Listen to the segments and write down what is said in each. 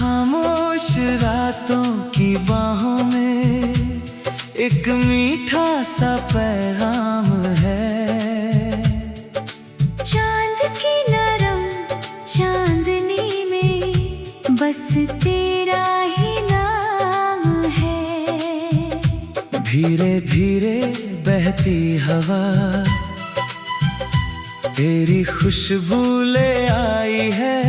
खामोश रातों की बाहों में एक मीठा सा पैगाम है। चांद की नरम चांदनी में बस तेरा ही नाम है। धीरे धीरे बहती हवा तेरी खुशबू ले आई है।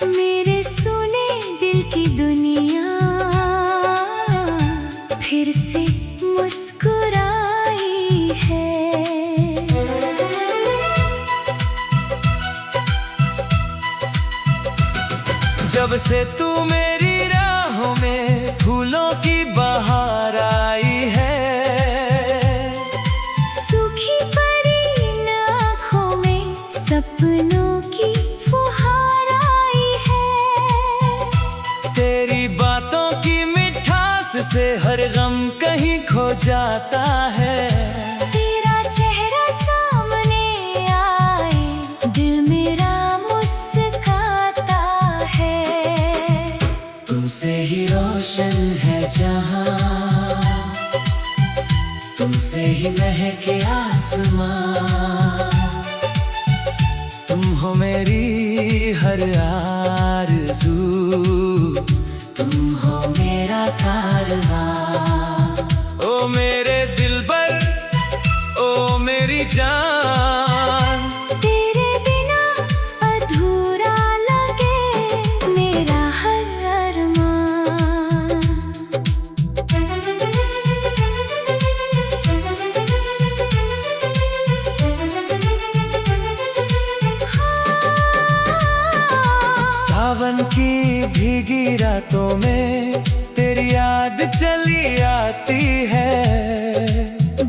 मेरे सुने दिल की दुनिया फिर से मुस्कुराई है। जब से तू मेरी राहों में फूलों की बहार आई है। सपनों की फुहार आई है। तेरी बातों की मिठास से हर गम कहीं खो जाता है। तेरा चेहरा सामने आए दिल मेरा मुस्कुराता है। तुमसे ही रोशन है जहां, तुमसे ही महके आसमां। तुम हो मेरी हर आरज़ू, तुम हो मेरा कारवां। ओ मेरे दिलबर, ओ मेरी जान, तेरे बिना अधूरा लगे मेरा हर अरमान। सावन की भीगी रातों में तेरी याद चली आती है।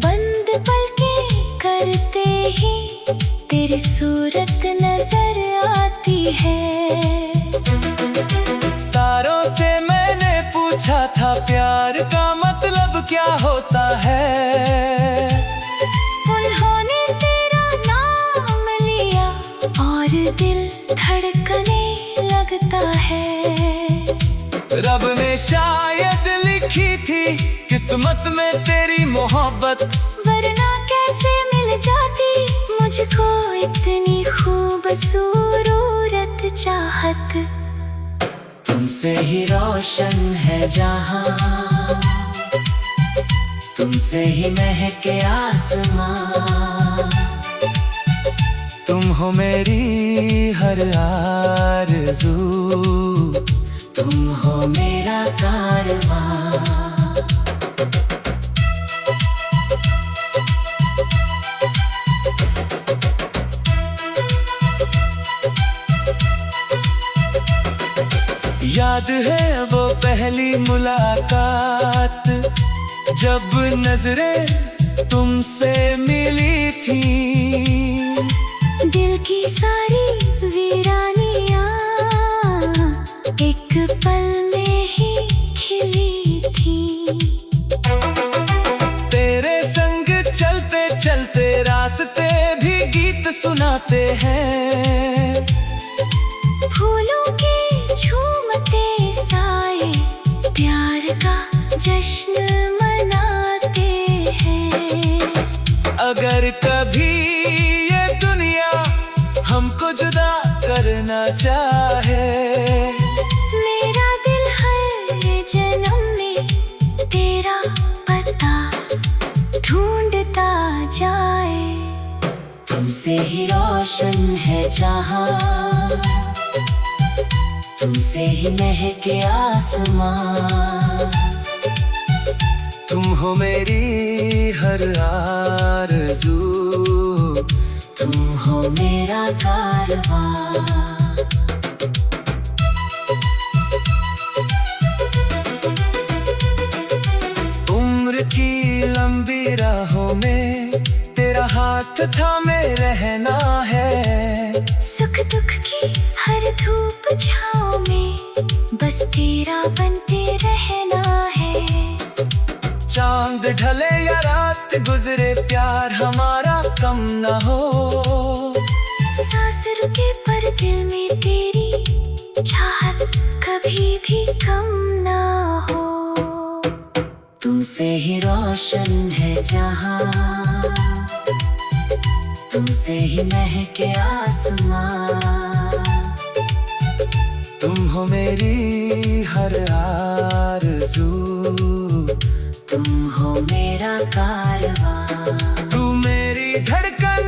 बंद पलकें करते ही तेरी सूरत नजर आती है। तारों से मैंने पूछा था प्यार का मतलब क्या होता है। उन्होंने तेरा नाम लिया और दिल धड़कने लगता है। रब ने शायद लिखी थी किस्मत में तेरी मोहब्बत, वरना कैसे मिल जाती मुझको इतनी खूबसूरत चाहत। तुमसे ही रोशन है जहां, तुमसे ही महके आसमां। तुम हो मेरी हर आरज़ू, तुम हो मेरा कारवां। याद है वो पहली मुलाकात, जब नजरें तुमसे मिली थी। दिल की सारी वीरानियां एक पल में ही खिली थी। तेरे संग चलते चलते रास्ते भी गीत सुनाते हैं। फूलों के झूमते साए प्यार का जश्न मनाते हैं। अगर कभी ये दुनिया हमको जुदा करना चाहे, मेरा दिल हर जन्म में तेरा पता ढूंढता जाए। तुमसे ही रोशन है जहां, तुमसे ही महके आसमां। तुम हो मेरी हर आरज़ू, तुम हो मेरा कारवां। उम्र की लंबी राहों में तेरा हाथ थामे रहना है। सुख दुख की हर धूप छाँव में बस तेरा बनते रहना है। चांद ढले या रात गुजरे प्यार हमारा कम न हो। सांस रुके पर दिल में तेरी चाहत कभी भी कम ना हो। तुमसे ही रोशन है जहां, तुमसे ही महके आसमां। तुम हो मेरी हर आरज़ू, तुम हो मेरा कारवां। तू मेरी धड़कन,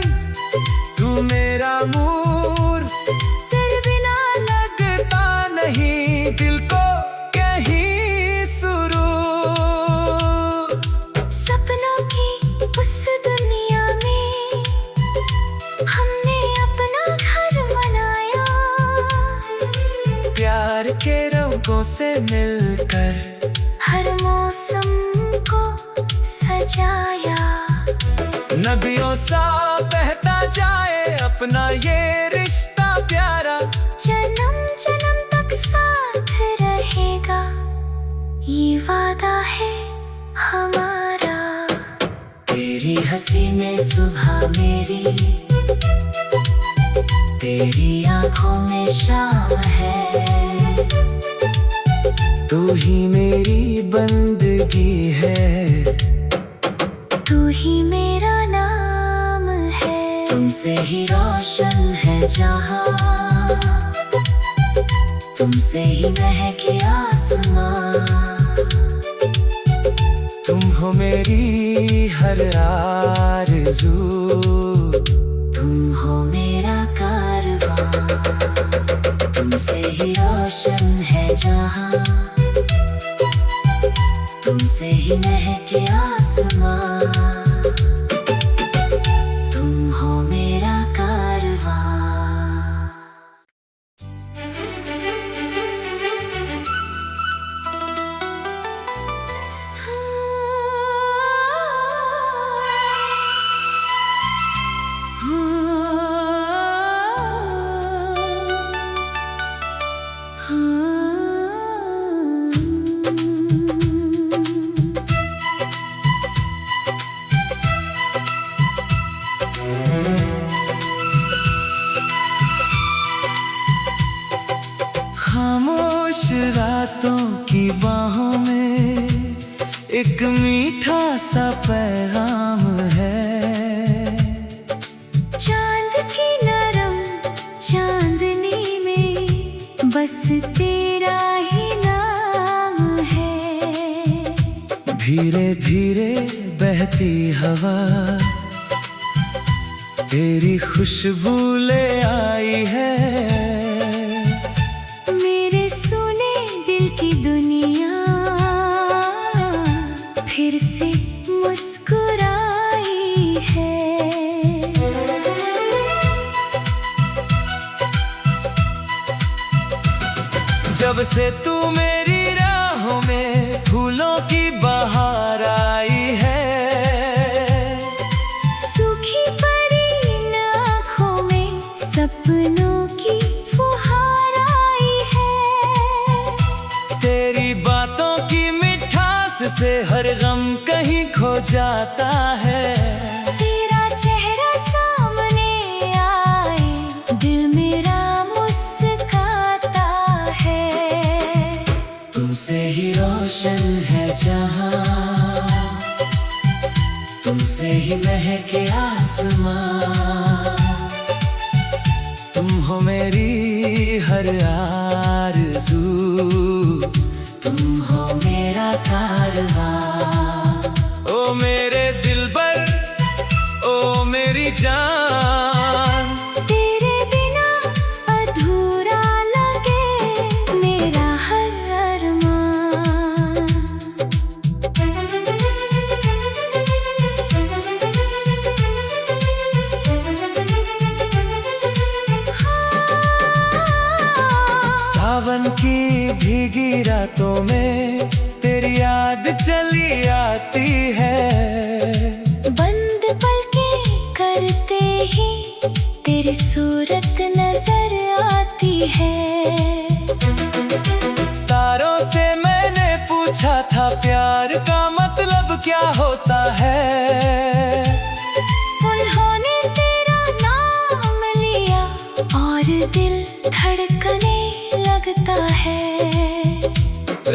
तू मेरा मूड, तेरे बिना लगता नहीं दिल को कहीं सुरूर। सपनों की उस दुनिया में हमने अपना घर बनाया। प्यार के रंगों से मिलकर हर मौसम को सजाया। नदियों सा बहता जाए अपना ये रिश्ता प्यारा। जन्म जन्म तक साथ रहेगा, ये वादा है हमारा। तेरी हंसी में सुबह मेरी, तेरी आंखों में शाम है। तू ही मेरी बंदगी है, तू ही मेरा नाम है। तुमसे ही रोशन है जहां, तुमसे ही महके आसमां। तुम हो मेरी हर आरज़ू, तुम हो मेरा कारवां। तुमसे ही रोशन है जहां, तुमसे ही महके आसमां। तुम हो मेरा कारवां। खामोश रातों की बाहों में एक मीठा सा पैगाम है। चांद की नरम चांदनी में बस तेरा ही नाम है। धीरे धीरे बहती हवा तेरी खुशबू ले आई है। मेरे सुने दिल की दुनिया फिर से मुस्कुराई है। जब से तू मेरी राहों में फूलों की बहार आई है। सूखी पड़ी इन आँखों में सपनों की फुहार आई है। तेरी बातों की मिठास से हर गम कहीं खो जाता है। तेरा चेहरा सामने आए दिल मेरा मुस्कुराता है। तुमसे ही रोशन है जहां, तुमसे ही महके आसमां। तुम हो मेरी हर आरज़ू, तुम हो मेरा कारवां। ओ मेरे दिलबर, ओ मेरी जान। तेरे बिना अधूरा लगे मेरा हर अरमान। सावन की भीगी रातों में तेरी याद चली आती है। बंद पलकें करते ही तेरी सूरत नजर आती है। तारों से मैंने पूछा था प्यार का मतलब क्या होता है। उन्होंने तेरा नाम लिया और दिल दिल धड़कने लगता है।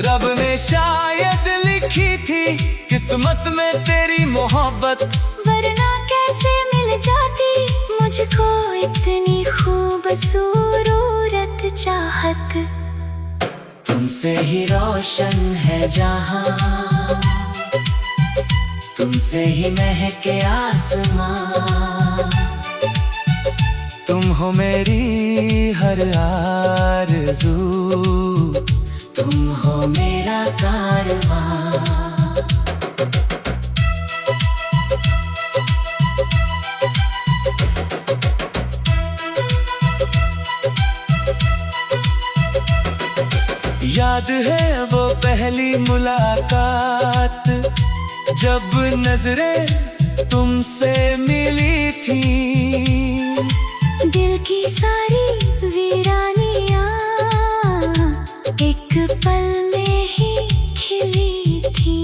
रब ने शायद लिखी थी किस्मत में तेरी मोहब्बत, वरना कैसे मिल जाती मुझको इतनी खूबसूरत चाहत। तुमसे ही रोशन है जहां, तुमसे ही महके आसमां। तुम हो मेरी हर आरज़ू, तुम हो मेरा कारवां। याद है वो पहली मुलाकात, जब नजरें तुमसे मिली थी। दिल की सारी वीरानियां एक पल में ही खिली थी।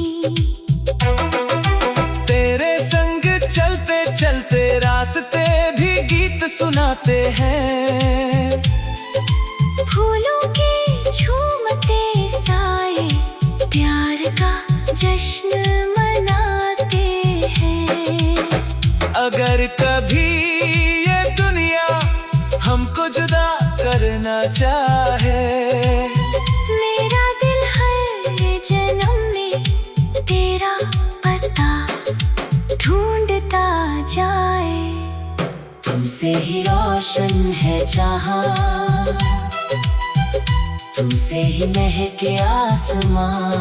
तेरे संग चलते चलते रास्ते भी गीत सुनाते हैं। फूलों के झूमते साए प्यार का जश्न मनाते हैं। अगर कभी ये दुनिया हमको जुदा करना चाहे, मेरा दिल हर जन्म में तेरा पता ढूंढता जाए। तुमसे ही रोशन है जहां, तुमसे ही महके आसमां।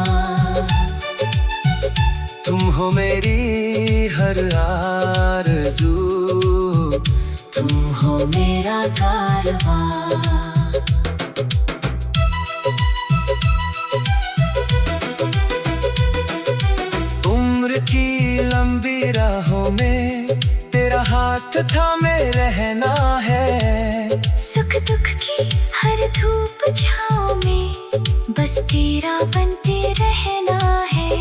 तुम हो मेरी हर आरज़ू, तुम हो मेरा कारवां। उम्र की लंबी राहों में तेरा हाथ थामे रहना है। सुख दुख की हर धूप छाँव में बस तेरा बनते रहना है।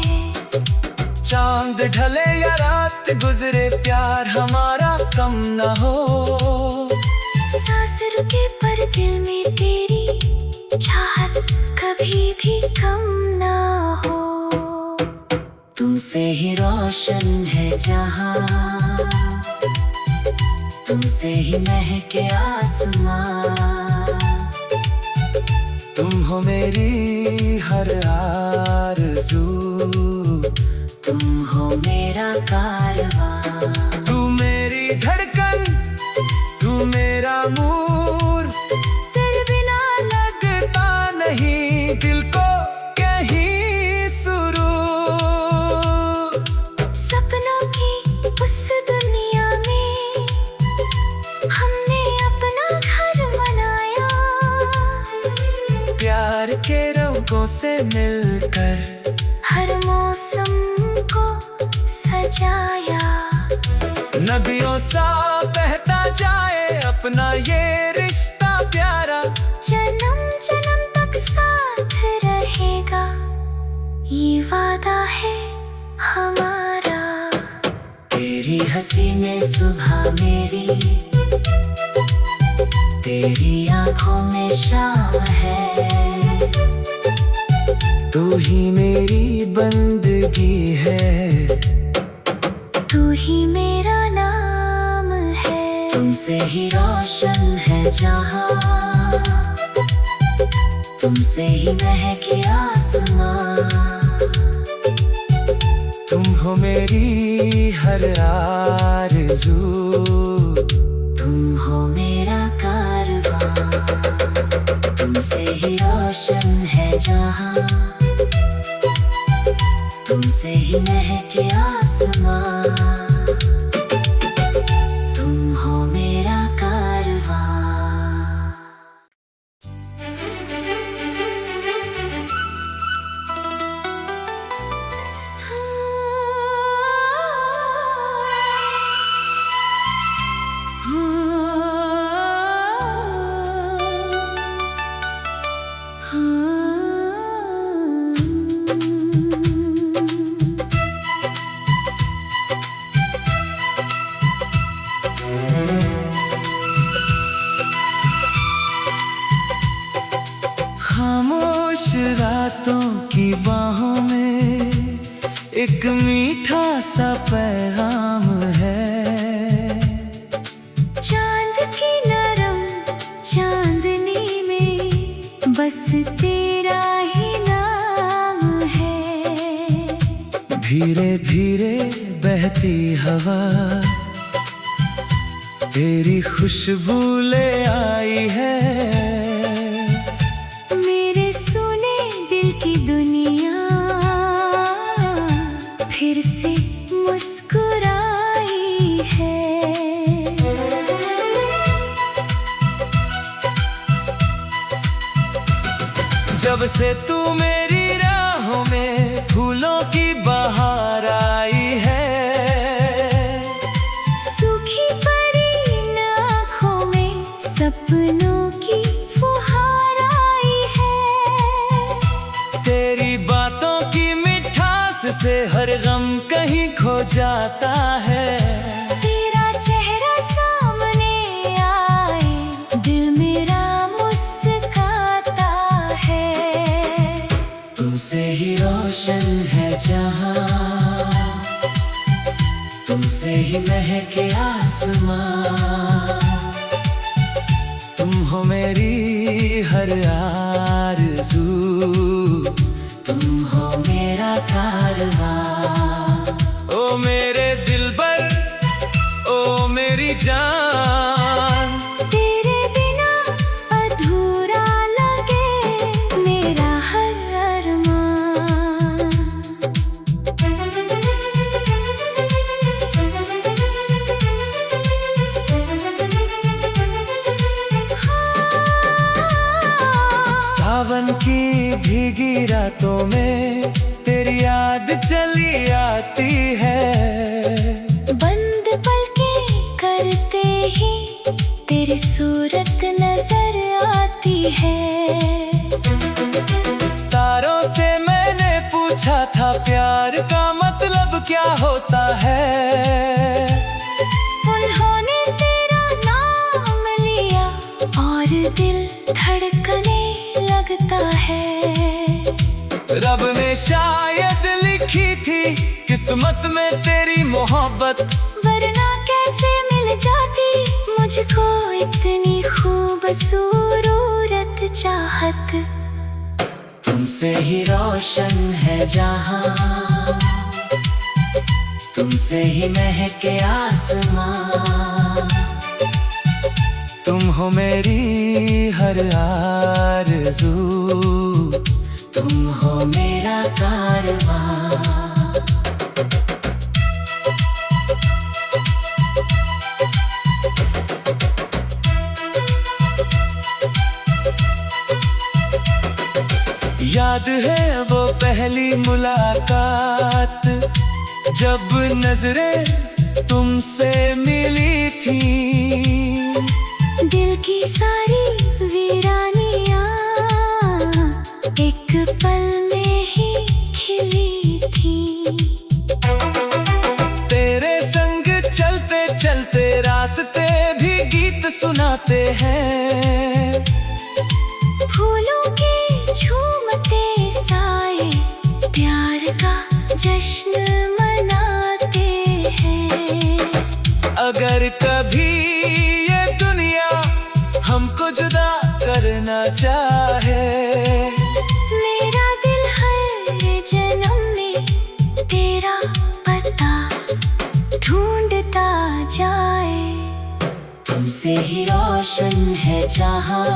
चांद ढले या रात गुजरे प्यार हमारा कम न हो। सांस रुके पर दिल में तेरी चाहत कभी भी कम ना हो। तुमसे ही रोशन है जहां, तुमसे ही महके आसमां। तुम हो मेरी हर आरज़ू, तुम हो मेरा कारवां। तू मेरी धड़कन, तू मेरा नूर, तेरे बिना लगता नहीं दिल को कहीं सुरूर। सपनों की उस दुनिया में हमने अपना घर बनाया। प्यार के रंगों से मिलकर हर मौसम को सजाया। नदियों सा बहता जाए अपना ये रिश्ता प्यारा। जन्म जन्म तक साथ रहेगा ये वादा है हमारा। तेरी हंसी में सुबह मेरी, तेरी आंखों में शाम है। तू ही मेरी बंदगी है, तू ही मेरा नाम है। तुमसे ही रोशन है जहां, तुमसे ही महके आसमां। तुम हो मेरी हर आरज़ू, तुम हो मेरा कारवां। तुमसे ही रोशन है जहां, तुमसे ही महके आसमां। तुम हो मेरा कारवां। खामोश रातों की बाहों में एक मीठा सा पैगाम है। चांद की नरम चांदनी में बस तेरा ही नाम है। धीरे धीरे बहती हवा तेरी खुशबू ले आई है। मेरे सुने दिल की दुनिया फिर से मुस्कुराई है। जब से तू मेरी राहों में फूलों की बहार आई है। सूखी पड़ी आँखों में सपनों की फुहार आई है। तेरी बातों की मिठास से हर गम कहीं खो जाता है। तेरा चेहरा सामने आए दिल मेरा मुस्कुराता है। तुमसे ही रोशन है जहां, तुमसे ही महके आसमां। तुम हो मेरी हर आरज़ू, तुम हो मेरा कारवां। ओ मेरे दिलबर, ओ मेरी जान। तेरे बिना अधूरा लगे मेरा हर अरमान। सावन की भीगी रातों में तेरी याद चली आती है। बंद पलकें करते ही तेरी सूरत नजर आती है। तारों से मैंने पूछा था प्यार का मतलब क्या होता है। उन्होंने तेरा नाम लिया और दिल धड़कने लगता है। रब ने शायद लिखी थी किस्मत में तेरी मोहब्बत, वरना कैसे मिल जाती मुझको इतनी खूबसूरत चाहत। तुमसे ही रोशन है जहां, तुमसे ही महके आसमां। तुम हो मेरी हर आरज़ू, तुम हो मेरा कारवां। याद है वो पहली मुलाकात जब नजरें तुमसे मिली थी। दिल की सारी वीरानियां एक पल में ही खिली थी। तेरे संग चलते चलते रास्ते भी गीत सुनाते हैं। फूलों के झूमते साए प्यार का जश्न मनाते हैं। अगर कभी ये दुनिया हमको जुदा करना चाहे, मेरा दिल हर जन्म में तेरा पता ढूंढता जाए। तुमसे ही रोशन है जहां,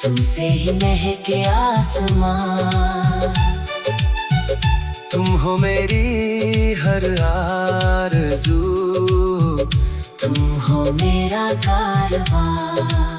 तुमसे ही महके आसमां। तुम हो मेरी हर आरज़ू, तुम हो मेरा कारवां।